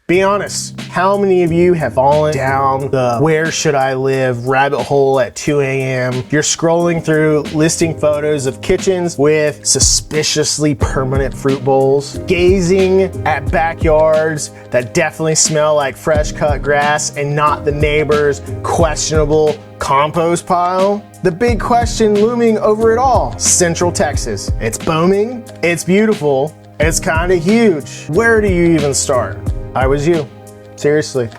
Be honest, how many of you have fallen down the where should I live rabbit hole at 2 a.m.? You're scrolling through listing photos of kitchens with suspiciously permanent fruit bowls, gazing at backyards that definitely smell like fresh cut grass and not the neighbor's questionable compost pile. The big question looming over it all, Central Texas. It's booming, it's beautiful, it's kind of huge. Where do you even start? I was you, seriously.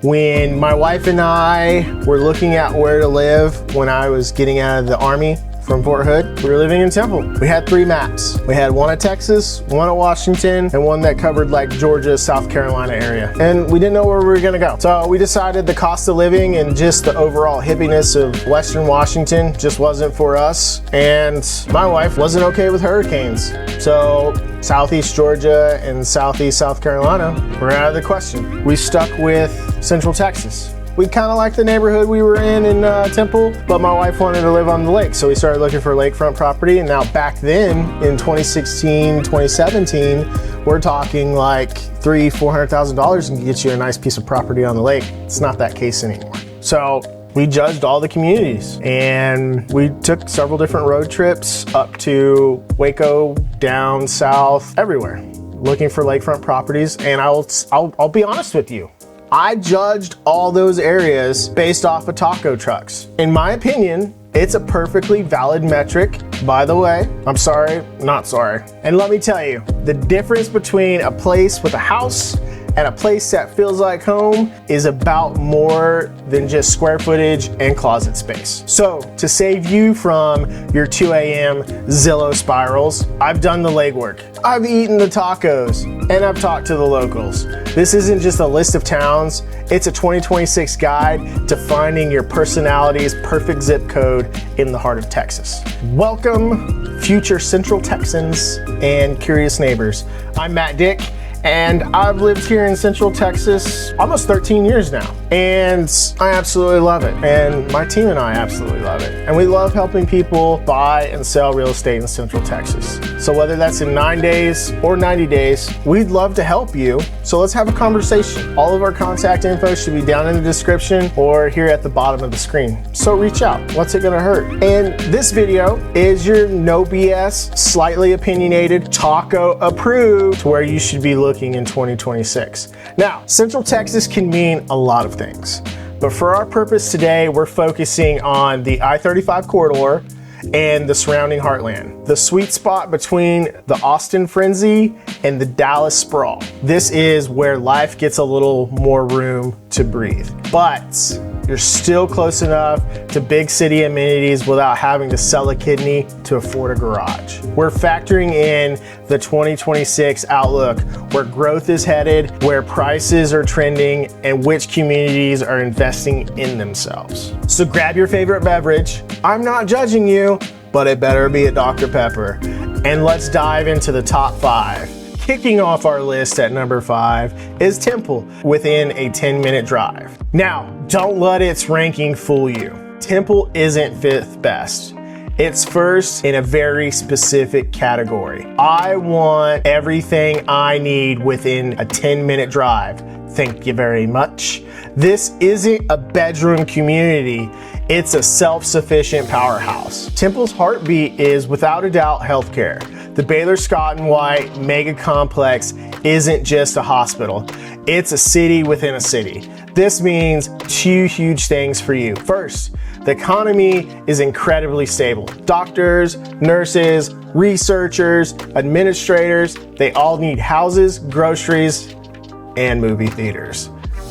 When my wife and I were looking at where to live when I was getting out of the Army from Fort Hood, we were living in Temple. We had 3 maps. We had one at Texas, one at Washington, and one that covered like Georgia, South Carolina area. And we didn't know where we were gonna go. So we decided the cost of living and just the overall hippiness of Western Washington just wasn't for us. And my wife wasn't okay with hurricanes. So Southeast Georgia and Southeast South Carolina were out of the question. We stuck with Central Texas. We kind of liked the neighborhood we were in Temple, but my wife wanted to live on the lake, so we started looking for lakefront property. And now back then, in 2016, 2017, we're talking like $300,000-$400,000 and get you a nice piece of property on the lake. It's not that case anymore. So we judged all the communities and we took several different road trips up to Waco, down south, everywhere, looking for lakefront properties. And I'll be honest with you. I judged all those areas based off of taco trucks. In my opinion, it's a perfectly valid metric. By the way, I'm sorry, not sorry. And let me tell you, the difference between a place with a house and a place that feels like home is about more than just square footage and closet space. So to save you from your 2 a.m. Zillow spirals, I've done the legwork. I've eaten the tacos and I've talked to the locals. This isn't just a list of towns, it's a 2026 guide to finding your personality's perfect zip code in the heart of Texas. Welcome, future Central Texans and curious neighbors. I'm Matt Dick, and I've lived here in Central Texas almost 13 years now. And I absolutely love it. And my team and I absolutely love it. And we love helping people buy and sell real estate in Central Texas. So whether that's in 9 days or 90 days, we'd love to help you. So let's have a conversation. All of our contact info should be down in the description or here at the bottom of the screen. So reach out, what's it gonna hurt? And this video is your no BS, slightly opinionated, taco approved, where you should be looking in 2026. Now, Central Texas can mean a lot of things, but for our purpose today, we're focusing on the I-35 corridor and the surrounding heartland, the sweet spot between the Austin frenzy and the Dallas sprawl. This is where life gets a little more room to breathe, but you're still close enough to big city amenities without having to sell a kidney to afford a garage. We're factoring in the 2026 outlook, where growth is headed, where prices are trending, and which communities are investing in themselves. So grab your favorite beverage. I'm not judging you, but it better be a Dr. Pepper. And let's dive into the top 5. Kicking off our list at number 5 is Temple, within a 10-minute drive. Now, don't let its ranking fool you. Temple isn't 5th best. It's first in a very specific category. I want everything I need within a 10-minute drive. Thank you very much. This isn't a bedroom community. It's a self-sufficient powerhouse. Temple's heartbeat is without a doubt healthcare. The Baylor Scott and White mega complex isn't just a hospital. It's a city within a city. This means 2 huge things for you. First, the economy is incredibly stable. Doctors, nurses, researchers, administrators, they all need houses, groceries, and movie theaters.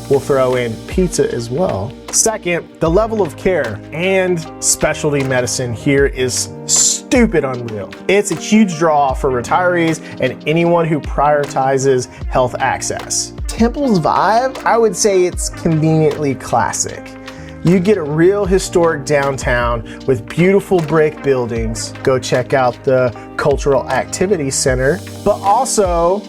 We'll throw in pizza as well. Second, the level of care and specialty medicine here is stupid unreal. It's a huge draw for retirees and anyone who prioritizes health access. Temple's vibe, I would say it's conveniently classic. You get a real historic downtown with beautiful brick buildings. Go check out the Cultural Activity Center, but also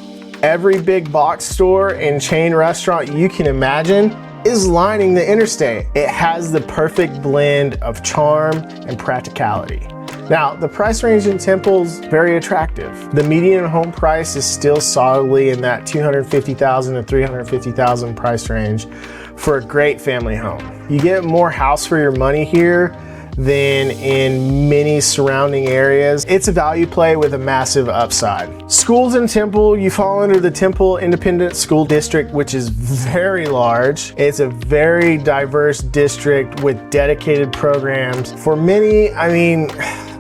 every big box store and chain restaurant you can imagine is lining the interstate. It has the perfect blend of charm and practicality. Now, the price range in Temple's very attractive. The median home price is still solidly in that $250,000 to $350,000 price range for a great family home. You get more house for your money here than in many surrounding areas. It's a value play with a massive upside. Schools in Temple, you fall under the Temple Independent School District, which is very large. It's a very diverse district with dedicated programs. For many, I mean,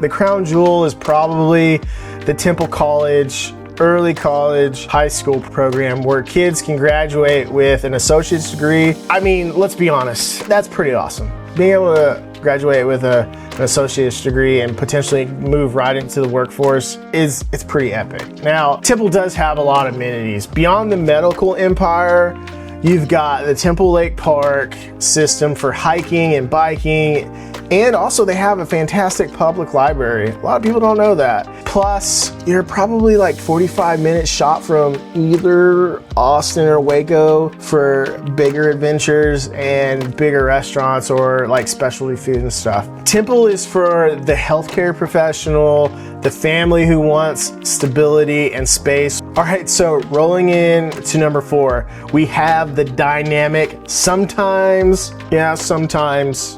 the crown jewel is probably the Temple College early college, high school program where kids can graduate with an associate's degree. I mean, let's be honest, that's pretty awesome. Being able to graduate with an associate's degree and potentially move right into the workforce it's pretty epic. Now, Temple does have a lot of amenities. Beyond the medical empire, you've got the Temple Lake Park system for hiking and biking, and also they have a fantastic public library. A lot of people don't know that. Plus, you're probably like 45-minute shot from either Austin or Waco for bigger adventures and bigger restaurants or like specialty food and stuff. Temple is for the healthcare professional, the family who wants stability and space. All right, so rolling in to number 4, we have the dynamic, sometimes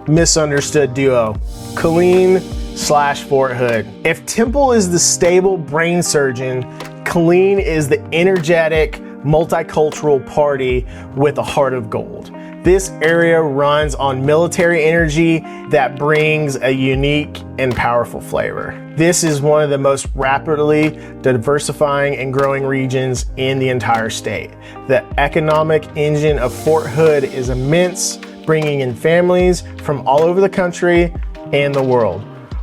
misunderstood duo, Killeen/Fort Hood. If Temple is the stable brain surgeon, Killeen is the energetic, multicultural party with a heart of gold. This area runs on military energy that brings a unique and powerful flavor. This is one of the most rapidly diversifying and growing regions in the entire state. The economic engine of Fort Hood is immense, bringing in families from all over the country and the world.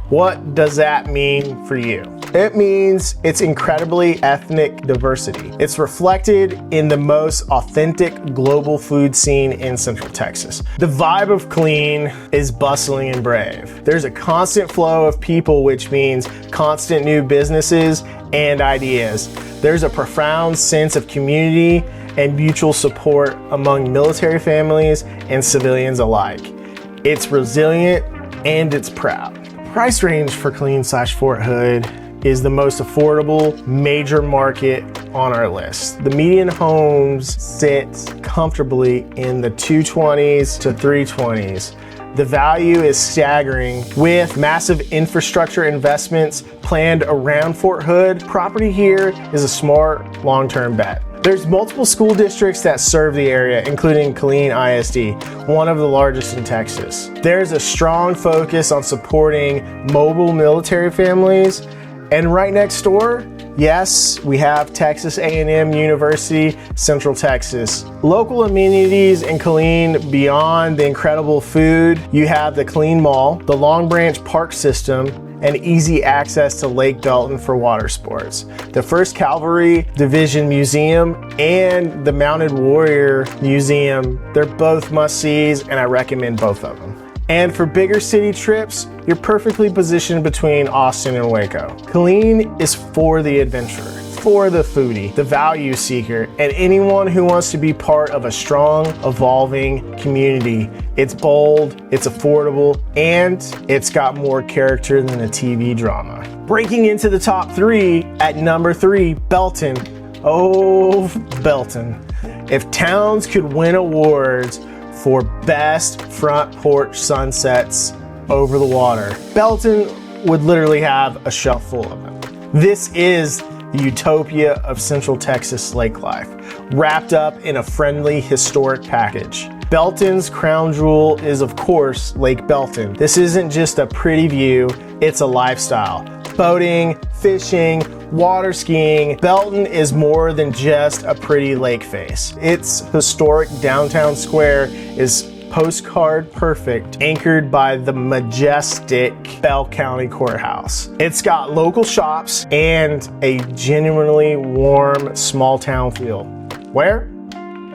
What does that mean for you? It means it's incredibly ethnic diversity. It's reflected in the most authentic global food scene in Central Texas. The vibe of Killeen is bustling and brave. There's a constant flow of people, which means constant new businesses and ideas. There's a profound sense of community and mutual support among military families and civilians alike. It's resilient and it's proud. Price range for Killeen/Fort Hood is the most affordable major market on our list. The median homes sit comfortably in the 220s to 320s. The value is staggering with massive infrastructure investments planned around Fort Hood. Property here is a smart long-term bet. There's multiple school districts that serve the area, including Killeen ISD, one of the largest in Texas. There's a strong focus on supporting mobile military families. And right next door, yes, we have Texas A&M University, Central Texas. Local amenities in Killeen beyond the incredible food, you have the Killeen Mall, the Long Branch Park System, and easy access to Lake Belton for water sports. The 1st Cavalry Division Museum and the Mounted Warrior Museum, they're both must-sees and I recommend both of them. And for bigger city trips, you're perfectly positioned between Austin and Waco. Killeen is for the adventurer, for the foodie, the value seeker, and anyone who wants to be part of a strong, evolving community. It's bold, it's affordable, and it's got more character than a TV drama. Breaking into the top 3, at number 3, Belton. Oh, Belton. If towns could win awards for best front porch sunsets over the water, Belton would literally have a shelf full of them. This is the utopia of Central Texas lake life, wrapped up in a friendly historic package. Belton's crown jewel is, of course, Lake Belton. This isn't just a pretty view, it's a lifestyle. Boating, fishing, water skiing, Belton is more than just a pretty lake face. Its historic downtown square is postcard perfect, anchored by the majestic Bell County Courthouse. It's got local shops and a genuinely warm small town feel, where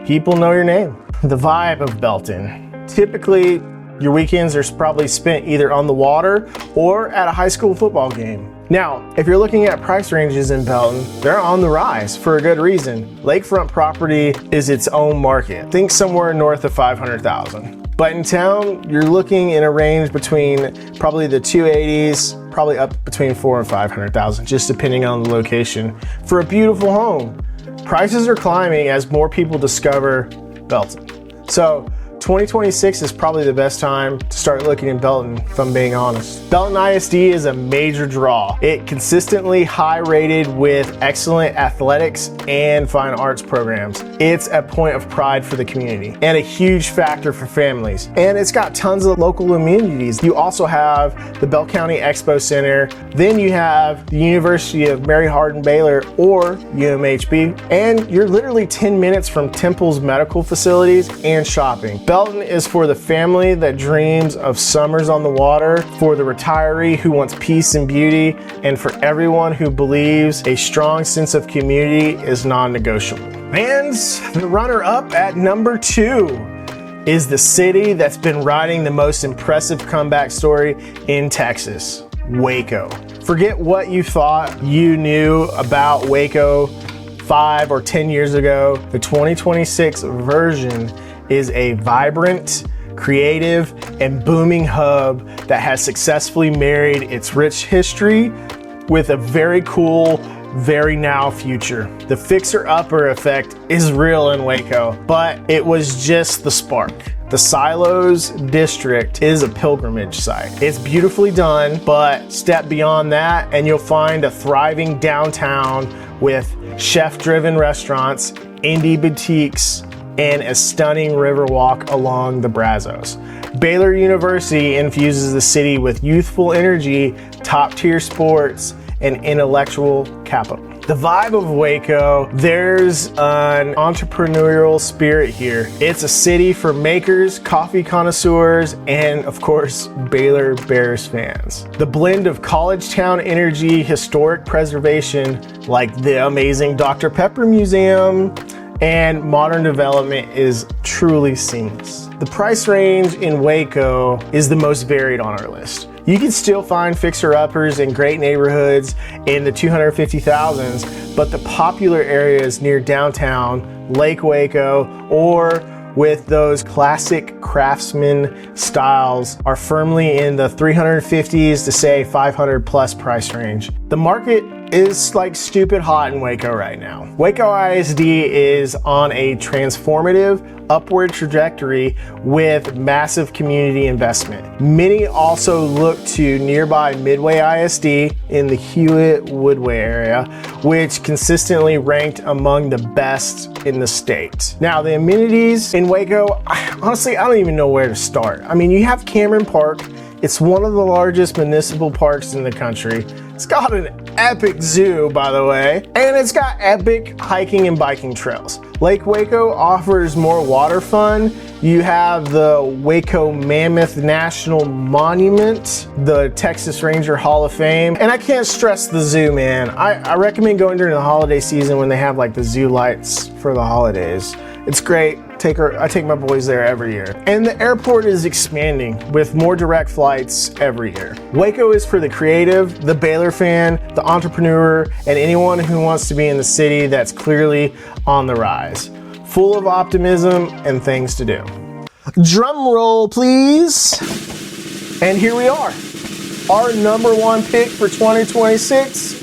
people know your name. The vibe of Belton. Typically, your weekends are probably spent either on the water or at a high school football game. Now, if you're looking at price ranges in Belton, they're on the rise for a good reason. Lakefront property is its own market. Think somewhere north of $500,000. But in town, you're looking in a range between probably the 280s, probably up between $400,000 and $500,000, just depending on the location, for a beautiful home. Prices are climbing as more people discover Belton. So 2026 is probably the best time to start looking in Belton, if I'm being honest. Belton ISD is a major draw. It consistently high rated with excellent athletics and fine arts programs. It's a point of pride for the community and a huge factor for families. And it's got tons of local amenities. You also have the Bell County Expo Center. Then you have the University of Mary Hardin Baylor, or UMHB. And you're literally 10 minutes from Temple's medical facilities and shopping. Belton is for the family that dreams of summers on the water, for the retiree who wants peace and beauty, and for everyone who believes a strong sense of community is non-negotiable. And the runner-up at number 2 is the city that's been writing the most impressive comeback story in Texas, Waco. Forget what you thought you knew about Waco 5 or 10 years ago. The 2026 version is a vibrant, creative, and booming hub that has successfully married its rich history with a very cool, very now future. The fixer-upper effect is real in Waco, but it was just the spark. The Silos district is a pilgrimage site. It's beautifully done, but step beyond that and you'll find a thriving downtown with chef-driven restaurants, indie boutiques, and a stunning river walk along the Brazos. Baylor University infuses the city with youthful energy, top-tier sports, and intellectual capital. The vibe of Waco, there's an entrepreneurial spirit here. It's a city for makers, coffee connoisseurs, and of course, Baylor Bears fans. The blend of college town energy, historic preservation, like the amazing Dr. Pepper Museum, and modern development is truly seamless. The price range in Waco is the most varied on our list. You can still find fixer-uppers in great neighborhoods in the 250,000s, but the popular areas near downtown, Lake Waco, or with those classic craftsman styles are firmly in the 350s to say 500 plus price range. The market is like stupid hot in Waco right now. Waco ISD is on a transformative upward trajectory with massive community investment. Many also look to nearby Midway ISD in the Hewitt-Woodway area, which consistently ranked among the best in the state. Now, the amenities in Waco, honestly, I don't even know where to start. I mean, you have Cameron Park. It's one of the largest municipal parks in the country. It's got an epic zoo, by the way, and it's got epic hiking and biking trails. Lake Waco offers more water fun. You have the Waco Mammoth National Monument, the Texas Ranger Hall of Fame, and I can't stress the zoo, man. I recommend going during the holiday season when they have like the zoo lights for the holidays. It's great. I take my boys there every year. And the airport is expanding with more direct flights every year. Waco is for the creative, the Baylor fan, the entrepreneur, and anyone who wants to be in the city that's clearly on the rise. Full of optimism and things to do. Drum roll, please. And here we are. Our number 1 pick for 2026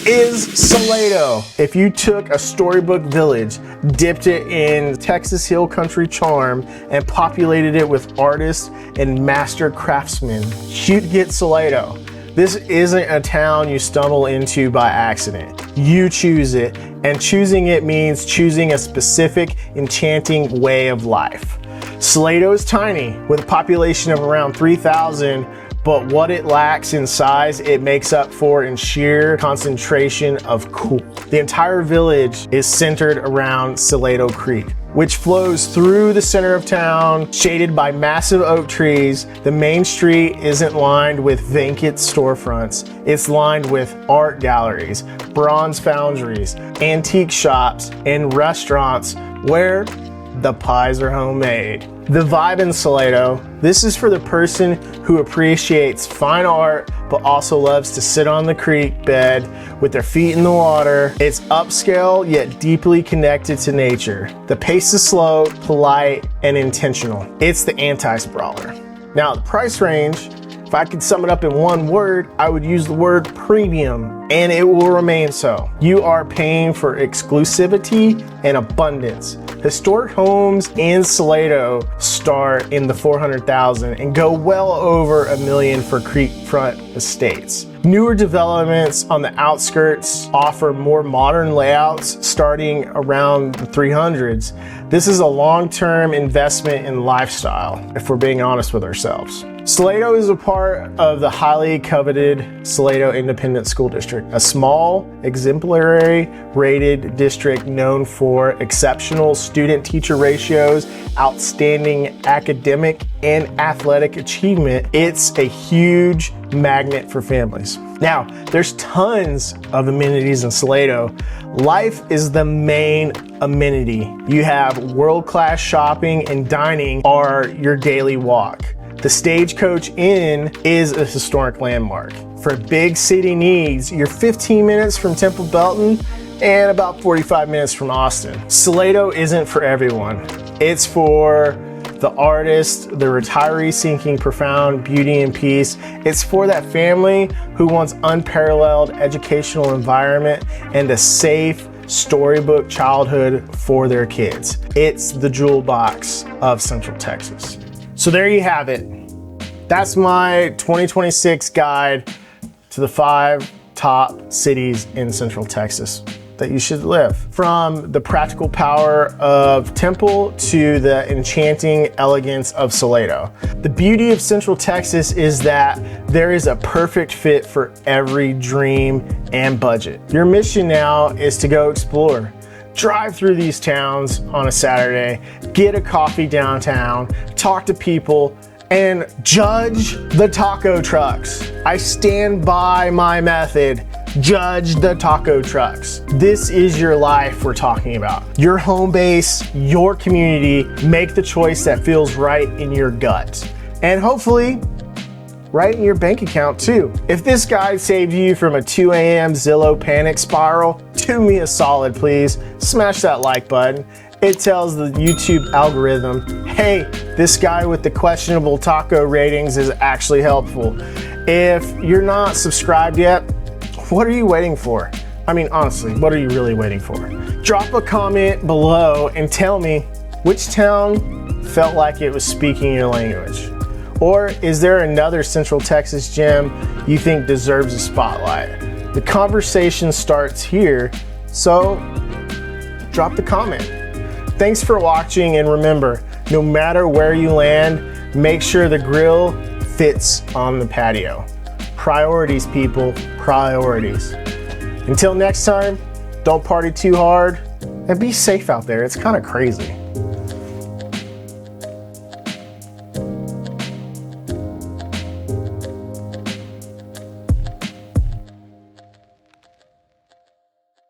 is Salado. If you took a storybook village, dipped it in Texas Hill Country charm, and populated it with artists and master craftsmen, you'd get Salado. This isn't a town you stumble into by accident. You choose it, and choosing it means choosing a specific, enchanting way of life. Salado is tiny, with a population of around 3,000, but what it lacks in size, it makes up for in sheer concentration of cool. The entire village is centered around Salado Creek, which flows through the center of town, shaded by massive oak trees. The main street isn't lined with vacant storefronts. It's lined with art galleries, bronze foundries, antique shops, and restaurants where the pies are homemade. The vibe in Salado, this is for the person who appreciates fine art but also loves to sit on the creek bed with their feet in the water. It's upscale yet deeply connected to nature. The pace is slow, polite, and intentional. It's the anti-sprawler. Now, the price range, if I could sum it up in one word, I would use the word premium, and it will remain so. You are paying for exclusivity and abundance. Historic homes in Salado start in the $400,000 and go well over $1 million for creekfront estates. Newer developments on the outskirts offer more modern layouts starting around the 300s. This is a long-term investment in lifestyle, if we're being honest with ourselves. Salado is a part of the highly coveted Salado Independent School District, a small, exemplary rated district known for exceptional student-teacher ratios, outstanding academic and athletic achievement. It's a huge magnet for families. Now, there's tons of amenities in Salado. Life is the main amenity. You have world-class shopping and dining are your daily walk. The Stagecoach Inn is a historic landmark. For big city needs, you're 15 minutes from Temple Belton and about 45 minutes from Austin. Salado isn't for everyone. It's for the artist, the retiree seeking profound beauty and peace. It's for that family who wants unparalleled educational environment and a safe storybook childhood for their kids. It's the jewel box of Central Texas. So there you have it. That's my 2026 guide to the 5 top cities in Central Texas that you should live. From the practical power of Temple to the enchanting elegance of Salado. The beauty of Central Texas is that there is a perfect fit for every dream and budget. Your mission now is to go explore. Drive through these towns on a Saturday, get a coffee downtown, talk to people, and judge the taco trucks. I stand by my method. Judge the taco trucks. This is your life we're talking about. Your home base, your community. Make the choice that feels right in your gut. And hopefully, right in your bank account too. If this guide saved you from a 2 a.m. Zillow panic spiral, do me a solid, please. Smash that like button. It tells the YouTube algorithm, hey, this guy with the questionable taco ratings is actually helpful. If you're not subscribed yet, what are you waiting for? I mean, honestly, what are you really waiting for? Drop a comment below and tell me which town felt like it was speaking your language. Or is there another Central Texas gem you think deserves a spotlight? The conversation starts here, so drop the comment. Thanks for watching, and remember, no matter where you land, make sure the grill fits on the patio. Priorities, people, priorities. Until next time, don't party too hard and be safe out there. It's kind of crazy.